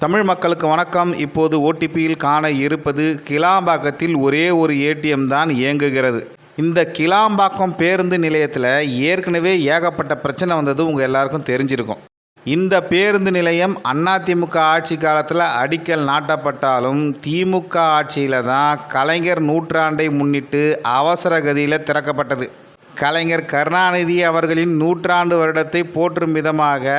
தமிழ் மக்களுக்கு வணக்கம். இப்போது ஓடிபியில் காண இருப்பது கிளாம்பாக்கத்தில் ஒரே ஒரு ஏடிஎம் தான் இயங்குகிறது. இந்த கிளாம்பாக்கம் பேருந்து நிலையத்தில் ஏற்கனவே ஏகப்பட்ட பிரச்சனை வந்தது உங்கள் எல்லாருக்கும் தெரிஞ்சிருக்கும். இந்த பேருந்து நிலையம் அதிமுக ஆட்சி காலத்தில் அடிக்கல் நாட்டப்பட்டாலும் திமுக ஆட்சியில் தான் கலைஞர் நூற்றாண்டை முன்னிட்டு அவசர கதியில் திறக்கப்பட்டது. கலைஞர் கருணாநிதி அவர்களின் நூற்றாண்டு வருடத்தை போற்றும் விதமாக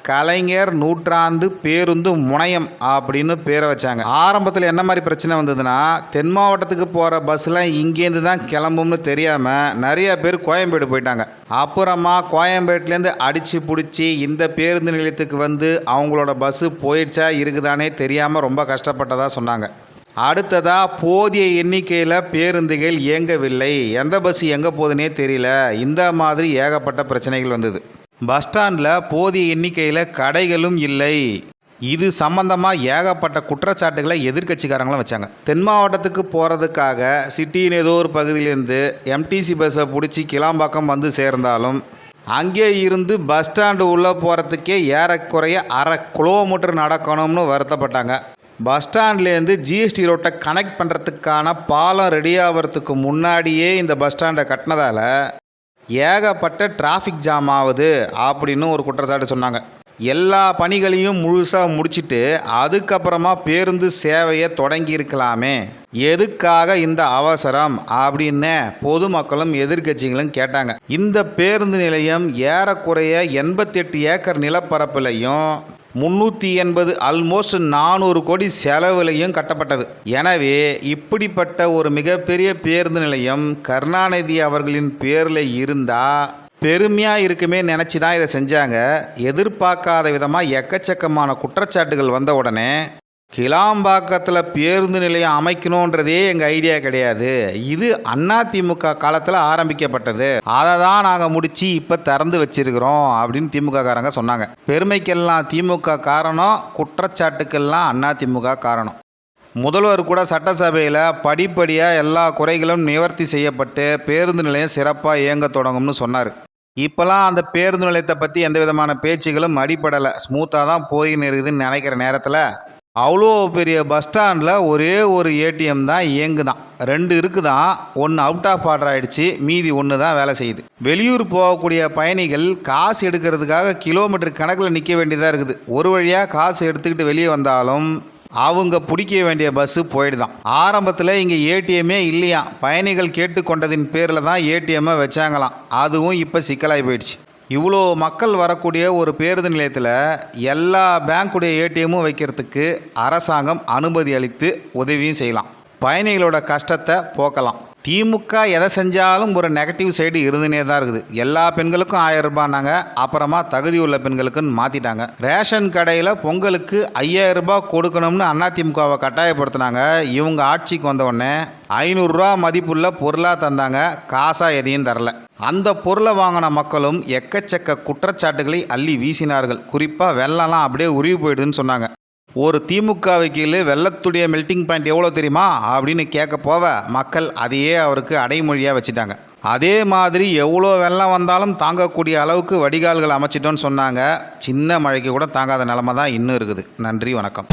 கலைஞர் நூற்றாண்டு பேருந்து முனையம் அப்படின்னு பேரை வச்சாங்க. ஆரம்பத்தில் என்ன மாதிரி பிரச்சனை வந்ததுன்னா, தென் மாவட்டத்துக்கு போகிற பஸ்லாம் இங்கேருந்து தான் கிளம்பும்னு தெரியாமல் நிறைய பேர் கோயம்பேடு போயிட்டாங்க. அப்புறமா கோயம்பேட்டிலேருந்து அடித்து பிடிச்சி இந்த பேருந்து நிலையத்துக்கு வந்து அவங்களோட பஸ்ஸு போயிடுச்சா இருக்குதானே தெரியாமல் ரொம்ப கஷ்டப்பட்டதாக சொன்னாங்க. அடுத்ததாக போதிய எண்ணிக்கையில் பேருந்துகள் இயங்கவில்லை, எந்த பஸ் எங்கே போகுதுன்னே தெரியல. இந்த மாதிரி ஏகப்பட்ட பிரச்சனைகள் வந்தது. பஸ் ஸ்டாண்டில் போதிய எண்ணிக்கையில் கடைகளும் இல்லை. இது சம்பந்தமாக ஏகப்பட்ட குற்றச்சாட்டுகளை எதிர்க்கட்சிக்காரங்களும் வச்சாங்க. தென் மாவட்டத்துக்கு போகிறதுக்காக சிட்டியின் ஏதோ ஒரு பகுதியிலேருந்து எம்டிசி பஸ்ஸை பிடிச்சி கிளாம்பாக்கம் வந்து சேர்ந்தாலும் அங்கே இருந்து பஸ் ஸ்டாண்டு உள்ளே போகிறதுக்கே ஏறக்குறைய 1/2 கிலோமீட்டர் நடக்கணும்னு வருத்தப்பட்டாங்க. பஸ் ஸ்டாண்ட்லேருந்து ஜிஎஸ்டி ரோட்டை கனெக்ட் பண்ணுறதுக்கான பாலம் ரெடி ஆகிறதுக்கு முன்னாடியே இந்த பஸ் ஸ்டாண்டை கட்டினதால் ஏகப்பட்ட டிராஃபிக் ஜாம் ஆகுது அப்படின்னு ஒரு குற்றச்சாட்டு சொன்னாங்க. எல்லா பணிகளையும் முழுசாக முடிச்சுட்டு அதுக்கப்புறமா பேருந்து சேவையை தொடங்கியிருக்கலாமே, எதுக்காக இந்த அவசரம் அப்படின்னு பொதுமக்களும் எதிர்க்கட்சிகளும் கேட்டாங்க. இந்த பேருந்து நிலையம் ஏறக்குறைய 88 ஏக்கர் நிலப்பரப்புலையும் 380 ஆல்மோஸ்ட் 400 கோடி செலவுலையும் கட்டப்பட்டது. எனவே இப்படிப்பட்ட ஒரு மிகப்பெரிய பேருந்து நிலையம் கருணாநிதி அவர்களின் பேரில் இருந்தால் பெருமையாக இருக்குமே நினச்சி தான் இதை செஞ்சாங்க. எதிர்பார்க்காத விதமாக எக்கச்சக்கமான குற்றச்சாட்டுகள் வந்த உடனே கிளாம்பாக்கத்தில் பேருந்து நிலையம் அமைக்கணுன்றதே எங்கள் ஐடியா கிடையாது, இது அதிமுக காலத்தில் ஆரம்பிக்கப்பட்டது, அதை தான் நாங்கள் முடித்து இப்போ திறந்து வச்சிருக்கிறோம் அப்படின்னு திமுக காரங்க சொன்னாங்க. பெருமைக்கெல்லாம் திமுக காரணம், குற்றச்சாட்டுக்கெல்லாம் அதிமுக காரணம். முதல்வர் கூட சட்டசபையில் படிப்படியாக எல்லா குறைகளும் நிவர்த்தி செய்யப்பட்டு பேருந்து நிலையம் சிறப்பாக இயங்க தொடங்கும்னு சொன்னார். இப்போலாம் அந்த பேருந்து நிலையத்தை பற்றி எந்த விதமான பேச்சுகளும் அடிப்படலை, ஸ்மூத்தாக தான் போயின்னு இருக்குதுன்னு நினைக்கிற நேரத்தில் அவ்வளோ பெரிய பஸ் ஸ்டாண்டில் ஒரே ஒரு ஏடிஎம் தான் இயங்குதான். 2 இருக்குதான், ஒன்று அவுட் ஆஃப் ஆர்டர் ஆகிடுச்சு, மீதி ஒன்று தான் வேலை செய்யுது. வெளியூர் போகக்கூடிய பயணிகள் காசு எடுக்கிறதுக்காக கிலோமீட்டர் கணக்கில் நிற்க வேண்டியதாக இருக்குது. ஒரு வழியாக காசு எடுத்துக்கிட்டு வெளியே வந்தாலும் அவங்க பிடிக்க வேண்டிய பஸ்ஸு போயிடுதான். ஆரம்பத்தில் இங்கே ஏடிஎம்மே இல்லையா, பயணிகள் கேட்டுக்கொண்டதின் பேரில் தான் ஏடிஎம்மை வச்சாங்களாம். அதுவும் இப்போ சிக்கலாகி போயிடுச்சு. இவ்வளோ மக்கள் வரக்கூடிய ஒரு பேருந்து நிலையத்தில் எல்லா பேங்க்குடைய ஏடிஎம்மும் வைக்கிறதுக்கு அரசாங்கம் அனுமதி அளித்து உதவியும் செய்யலாம், பயணிகளோட கஷ்டத்தை போக்கலாம். திமுக எதை செஞ்சாலும் ஒரு நெகட்டிவ் சைடு இருந்துனே தான் இருக்குது. எல்லா பெண்களுக்கும் 1000 ரூபாய்னாங்க, அப்புறமா தகுதி உள்ள பெண்களுக்குன்னு மாற்றிட்டாங்க. ரேஷன் கடையில் பொங்கலுக்கு 5000 ரூபாய் கொடுக்கணும்னு அதிமுகவை கட்டாயப்படுத்தினாங்க. இவங்க ஆட்சிக்கு வந்தவுடனே 500 ரூபா மதிப்புள்ள பொருளாக தந்தாங்க, காசாக எதையும் தரல. அந்த பொருளை வாங்கின மக்களும் எக்கச்சக்க குற்றச்சாட்டுகளை அள்ளி வீசினார்கள். குறிப்பாக வெள்ளம்லாம் அப்படியே உருவி போயிடுதுன்னு சொன்னாங்க. ஒரு திமுக வக்கீல் வெள்ளத்துடைய மெல்டிங் பாயிண்ட் எவ்வளோ தெரியுமா அப்படின்னு கேட்க போவ மக்கள் அதையே அவருக்கு அடைமொழியாக வச்சுட்டாங்க. அதே மாதிரி எவ்வளோ வெள்ளம் வந்தாலும் தாங்கக்கூடிய அளவுக்கு வடிகால்கள் அமைச்சிட்டோன்னு சொன்னாங்க. சின்ன மழைக்கு கூட தாங்காத நிலமை தான் இன்னும் இருக்குது. நன்றி, வணக்கம்.